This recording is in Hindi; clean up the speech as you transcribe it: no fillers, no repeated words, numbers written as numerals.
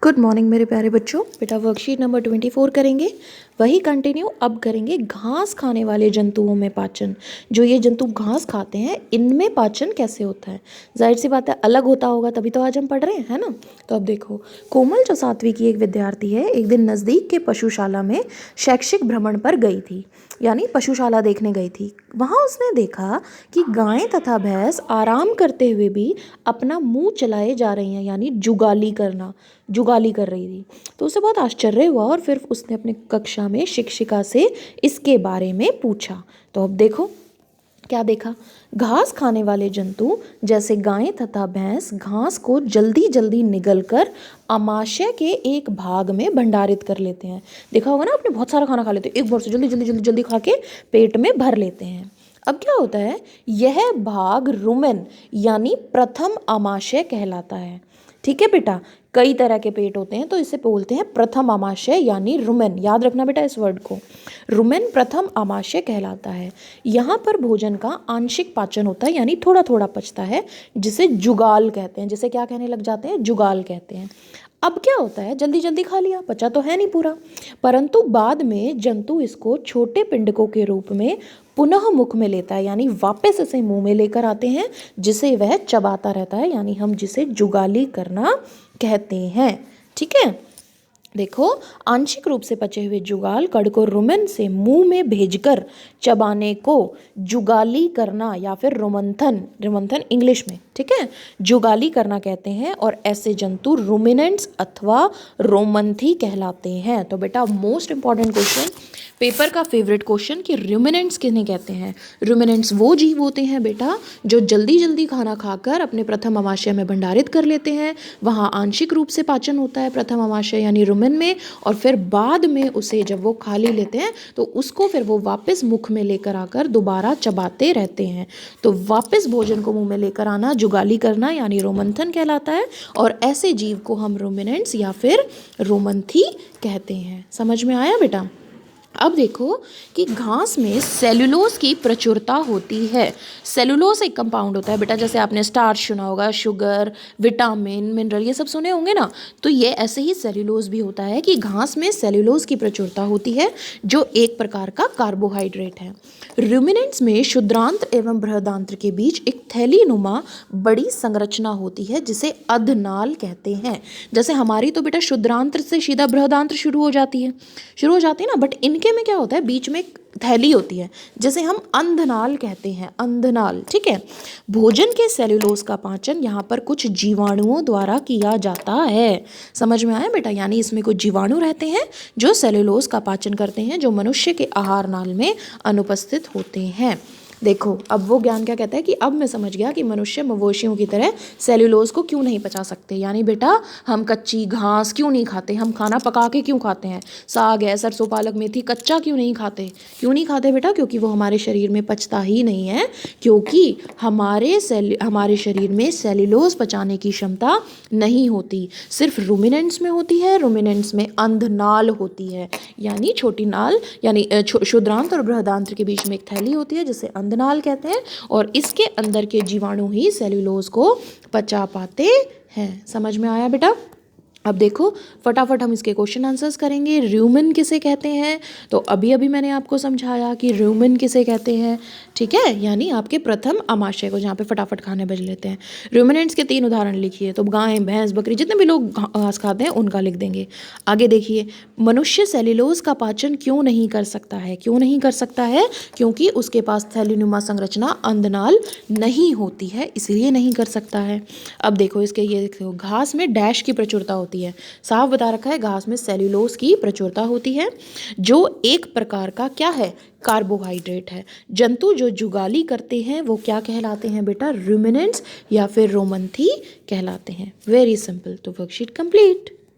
गुड मॉर्निंग मेरे प्यारे बच्चों। बेटा वर्कशीट नंबर 24 करेंगे, वही कंटिन्यू अब करेंगे घास खाने वाले जंतुओं में पाचन। जो ये जंतु घास खाते हैं इनमें पाचन कैसे होता है। जाहिर सी बात है अलग होता होगा, तभी तो आज हम पढ़ रहे हैं, है ना। तो अब देखो, कोमल जो 7वीं की एक विद्यार्थी है, एक दिन नज़दीक के पशुशाला में शैक्षिक भ्रमण पर गई थी, यानी पशुशाला देखने गई थी। वहाँ उसने देखा कि गायें तथा भैंस आराम करते हुए भी अपना मुंह चलाए जा रही हैं, यानी जुगाली कर रही थी। तो उसे बहुत आश्चर्य हुआ और फिर उसने अपने कक्षा में शिक्षिका से इसके बारे में पूछा। तो अब देखो क्या देखा। घास खाने वाले जंतु जैसे गायें तथा भैंस घास को जल्दी जल्दी निगलकर अमाशय के एक भाग में भंडारित कर लेते हैं। देखा होगा ना आपने, बहुत सारा खाना खा लेते हैं एक बार से, जल्दी जल्दी जल्दी जल्दी खा के पेट में भर लेते हैं। अब क्या होता है, यह भाग रुमेन यानी प्रथम आमाशय कहलाता है। ठीक है बेटा, कई तरह के पेट होते हैं तो इसे बोलते हैं प्रथम आमाशय यानी रुमेन। याद रखना बेटा इस वर्ड को, रुमेन प्रथम आमाशय कहलाता है। यहाँ पर भोजन का आंशिक पाचन होता है, यानी थोड़ा थोड़ा पचता है, जिसे जुगाल कहते हैं। जिसे क्या कहने लग जाते हैं, जुगाल कहते हैं। अब क्या होता है, जल्दी जल्दी खा लिया, पचा तो है नहीं पूरा, परंतु बाद में जंतु इसको छोटे पिंडकों के रूप में पुनः मुख में लेता है, यानी वापस इसे मुंह में लेकर आते हैं, जिसे वह चबाता रहता है, यानी हम जिसे जुगाली करना कहते हैं। ठीक है, देखो, आंशिक रूप से पचे हुए जुगाल कण को रुमेन से मुंह में भेजकर चबाने को जुगाली करना या फिर रोमंथन इंग्लिश में, ठीक है, जुगाली करना कहते हैं। और ऐसे जंतु रुमिनेंट्स अथवा रोमंथी कहलाते हैं। तो बेटा मोस्ट इंपॉर्टेंट क्वेश्चन, पेपर का फेवरेट क्वेश्चन कि रुमिनेंट्स किन्हें कहते हैं। रुमिनेंट्स वो जीव होते हैं बेटा जो जल्दी जल्दी खाना खाकर अपने प्रथम आमाशय में भंडारित कर लेते हैं। वहाँ आंशिक रूप से पाचन होता है प्रथम आमाशय यानी रुमेन में, और फिर बाद में उसे जब वो खा ली लेते हैं तो उसको फिर वो वापस मुख में लेकर आकर दोबारा चबाते रहते हैं। तो वापस भोजन को मुंह में लेकर आना जुगाली करना यानी रोमंथन कहलाता है, और ऐसे जीव को हम रुमिनेंट्स या फिर रोमंथी कहते हैं। समझ में आया बेटा। अब देखो कि घास में सेलुलोज की प्रचुरता होती है। सेलुलोज एक कंपाउंड होता है बेटा, जैसे आपने स्टार्च सुना होगा, शुगर, विटामिन, मिनरल, ये सब सुने होंगे ना। तो ये ऐसे ही सेलुलोज भी होता है कि घास में सेलुलोज की प्रचुरता होती है, जो एक प्रकार का कार्बोहाइड्रेट है। रुमिनेंट्स में शुद्रांत्र एवं बृहदांत्र के बीच एक थैलीनुमा बड़ी संरचना होती है, जिसे अधनाल कहते हैं। जैसे हमारी तो बेटा शुद्रांत्र से सीधा बृहदांत्र शुरू हो जाती है ना, बट इनके में क्या होता है, बीच में एक थैली होती है जिसे हम अंधनाल कहते हैं, अंधनाल। ठीक है, भोजन के सेलुलोज का पाचन यहाँ पर कुछ जीवाणुओं द्वारा किया जाता है। समझ में आया बेटा, यानी इसमें कुछ जीवाणु रहते हैं जो सेलुलोज का पाचन करते हैं, जो मनुष्य के आहार नाल में अनुपस्थित होते हैं। देखो अब वो ज्ञान क्या कहता है कि अब मैं समझ गया कि मनुष्य मवेशियों की तरह सेल्यूलोज को क्यों नहीं पचा सकते। यानी बेटा हम कच्ची घास क्यों नहीं खाते, हम खाना पका के क्यों खाते हैं, साग है, सरसों पालक मेथी कच्चा क्यों नहीं खाते बेटा, क्योंकि वो हमारे शरीर में पचता ही नहीं है, क्योंकि हमारे शरीर में सेल्यूलोज पचाने की क्षमता नहीं होती, सिर्फ रुमिनेंट्स में होती है। रुमिनेंट्स में अंधनाल होती है, यानी छोटी नाल, यानी शुद्रांत्र और बृहदांत्र के बीच में एक थैली होती है जिसे अंधनाल कहते हैं, और इसके अंदर के जीवाणु ही सेल्यूलोज को पचा पाते हैं। समझ में आया बेटा। अब देखो फटाफट हम इसके क्वेश्चन आंसर्स करेंगे। रूमेन किसे कहते हैं, तो अभी मैंने आपको समझाया कि रूमेन किसे कहते हैं। ठीक है, यानी आपके प्रथम आमाशय को, जहाँ पे फटाफट खाने बज लेते हैं। रूमिनेंट्स के 3 उदाहरण लिखिए, तो गाय, भैंस, बकरी, जितने भी लोग घास खाते हैं उनका लिख देंगे। आगे देखिए, मनुष्य सेल्यूलोज का पाचन क्यों नहीं कर सकता है, क्योंकि उसके पास थैलीनुमा संरचना अंधनाल नहीं होती है, इसलिए नहीं कर सकता है। अब देखो इसके ये देखो, घास में डैश की प्रचुरता होती है, साफ बता रखा है, घास में सेल्यूलोज की प्रचुरता होती है, जो एक प्रकार का क्या है, कार्बोहाइड्रेट है। जंतु जो जुगाली करते हैं वो क्या कहलाते हैं बेटा, रुमिनेंट्स या फिर रोमंथी कहलाते हैं। Very simple. तो वर्कशीट कंप्लीट।